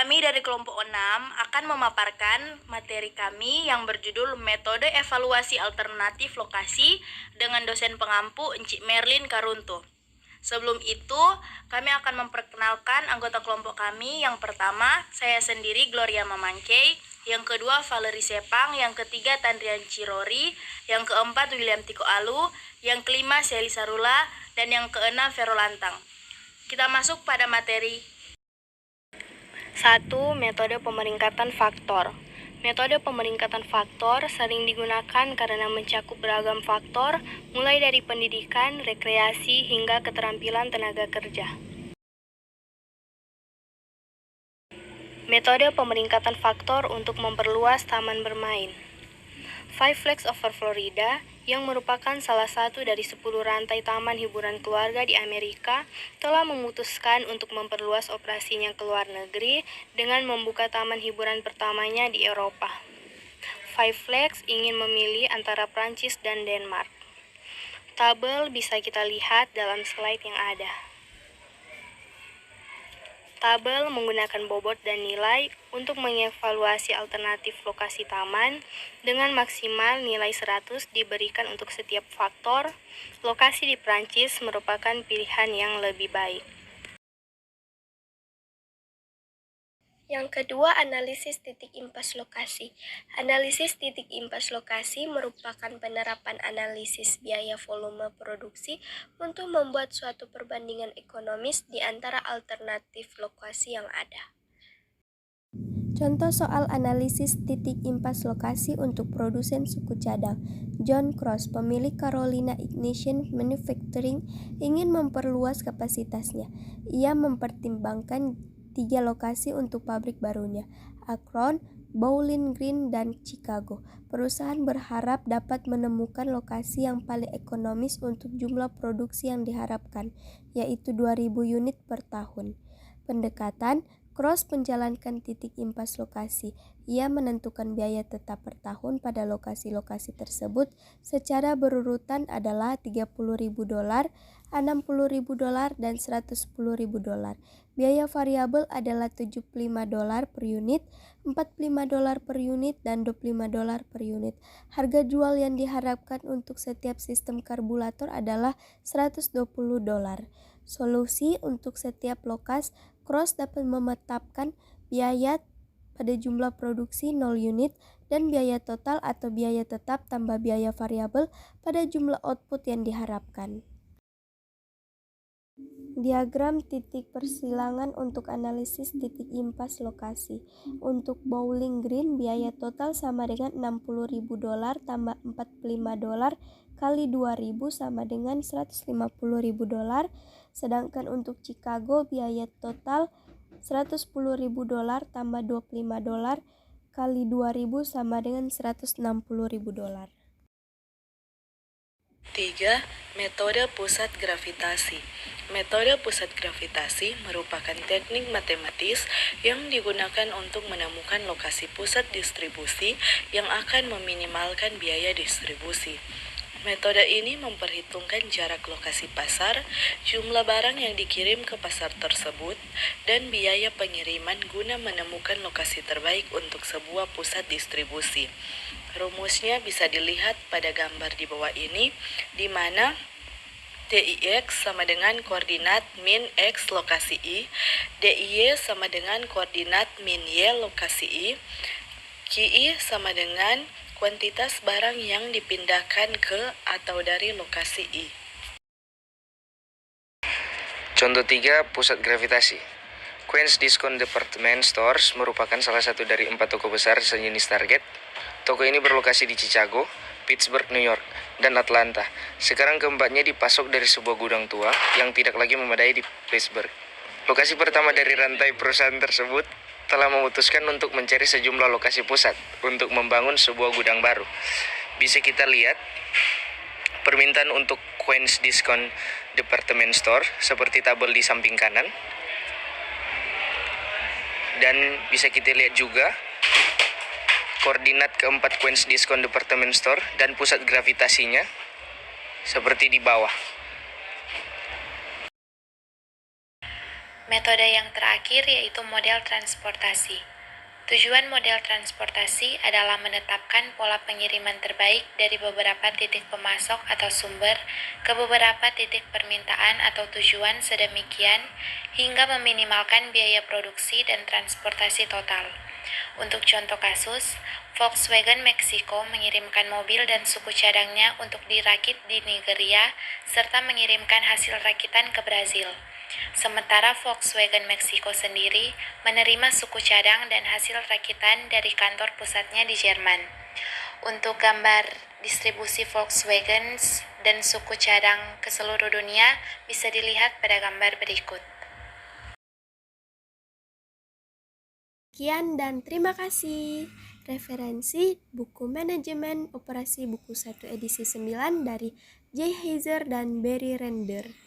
Kami dari kelompok 6 akan memaparkan materi kami yang berjudul Metode Evaluasi Alternatif Lokasi dengan dosen pengampu Encik Merlin Karunto. Sebelum itu, kami akan memperkenalkan anggota kelompok kami. Yang pertama, saya sendiri Gloria Mamangkei, yang kedua Valerie Sepang, yang ketiga Tandrian Cirori, yang keempat William Tiko Alu, yang kelima Seli Sarula, dan yang keenam Vero Lantang. Kita masuk pada materi. 1. Metode pemeringkatan faktor. Metode pemeringkatan faktor sering digunakan karena mencakup beragam faktor, mulai dari pendidikan, rekreasi, hingga keterampilan tenaga kerja. Metode pemeringkatan faktor untuk memperluas taman bermain. Five Flags Over Florida, yang merupakan salah satu dari 10 rantai taman hiburan keluarga di Amerika, telah memutuskan untuk memperluas operasinya ke luar negeri dengan membuka taman hiburan pertamanya di Eropa. Five Flags ingin memilih antara Prancis dan Denmark. Tabel bisa kita lihat dalam slide yang ada. Tabel menggunakan bobot dan nilai untuk mengevaluasi alternatif lokasi taman dengan maksimal nilai 100 diberikan untuk setiap faktor. Lokasi di Prancis merupakan pilihan yang lebih baik. Yang kedua, analisis titik impas lokasi. Analisis titik impas lokasi merupakan penerapan analisis biaya volume produksi untuk membuat suatu perbandingan ekonomis di antara alternatif lokasi yang ada. Contoh soal analisis titik impas lokasi untuk produsen suku cadang. John Cross, pemilik Carolina Ignition Manufacturing, ingin memperluas kapasitasnya. Ia mempertimbangkan 3 lokasi untuk pabrik barunya, Akron, Bowling Green, dan Chicago. Perusahaan berharap dapat menemukan lokasi yang paling ekonomis untuk jumlah produksi yang diharapkan, yaitu 2.000 unit per tahun. Pendekatan Cross menjalankan titik impas lokasi. Ia menentukan biaya tetap per tahun pada lokasi-lokasi tersebut secara berurutan adalah $30.000, $60.000, dan $110.000. Biaya variabel adalah $75 per unit, $45 per unit, dan $25 per unit. Harga jual yang diharapkan untuk setiap sistem karburator adalah $120. Solusi untuk setiap lokasi, Cross dapat menetapkan biaya pada jumlah produksi 0 unit dan biaya total atau biaya tetap tambah biaya variabel pada jumlah output yang diharapkan. Diagram titik persilangan untuk analisis titik impas lokasi. Untuk Bowling Green, biaya total sama dengan $60.000 tambah $45 kali 2.000 sama dengan $150.000. Sedangkan untuk Chicago, biaya total $110.000 tambah $25 kali 2.000 sama dengan $160.000. 3. Metode pusat gravitasi. Metode pusat gravitasi merupakan teknik matematis yang digunakan untuk menemukan lokasi pusat distribusi yang akan meminimalkan biaya distribusi. Metode ini memperhitungkan jarak lokasi pasar, jumlah barang yang dikirim ke pasar tersebut, dan biaya pengiriman guna menemukan lokasi terbaik untuk sebuah pusat distribusi. Rumusnya bisa dilihat pada gambar di bawah ini, di mana DIX sama dengan koordinat min X lokasi I, DIY sama dengan koordinat min Y lokasi I, QI sama dengan kuantitas barang yang dipindahkan ke atau dari lokasi I. Contoh 3, pusat gravitasi. Queens Discount Department Stores merupakan salah satu dari 4 toko besar sejenis Target. Toko ini berlokasi di Chicago, Pittsburgh, New York, dan Atlanta. Sekarang keempatnya dipasok dari sebuah gudang tua yang tidak lagi memadai di Pittsburgh. Lokasi pertama dari rantai perusahaan tersebut telah memutuskan untuk mencari sejumlah lokasi pusat untuk membangun sebuah gudang baru. Bisa kita lihat permintaan untuk Queens Discount Department Store seperti tabel di samping kanan. Dan bisa kita lihat juga koordinat keempat Queens Discount Department Store dan pusat gravitasinya seperti di bawah. Metode yang terakhir yaitu model transportasi. Tujuan model transportasi adalah menetapkan pola pengiriman terbaik dari beberapa titik pemasok atau sumber ke beberapa titik permintaan atau tujuan sedemikian hingga meminimalkan biaya produksi dan transportasi total. Untuk contoh kasus, Volkswagen Meksiko mengirimkan mobil dan suku cadangnya untuk dirakit di Nigeria serta mengirimkan hasil rakitan ke Brazil. Sementara Volkswagen Meksiko sendiri menerima suku cadang dan hasil rakitan dari kantor pusatnya di Jerman. Untuk gambar distribusi Volkswagen dan suku cadang ke seluruh dunia bisa dilihat pada gambar berikut. Sekian dan terima kasih. Referensi buku Manajemen Operasi buku 1 edisi 9 dari J. Heiser dan Barry Render.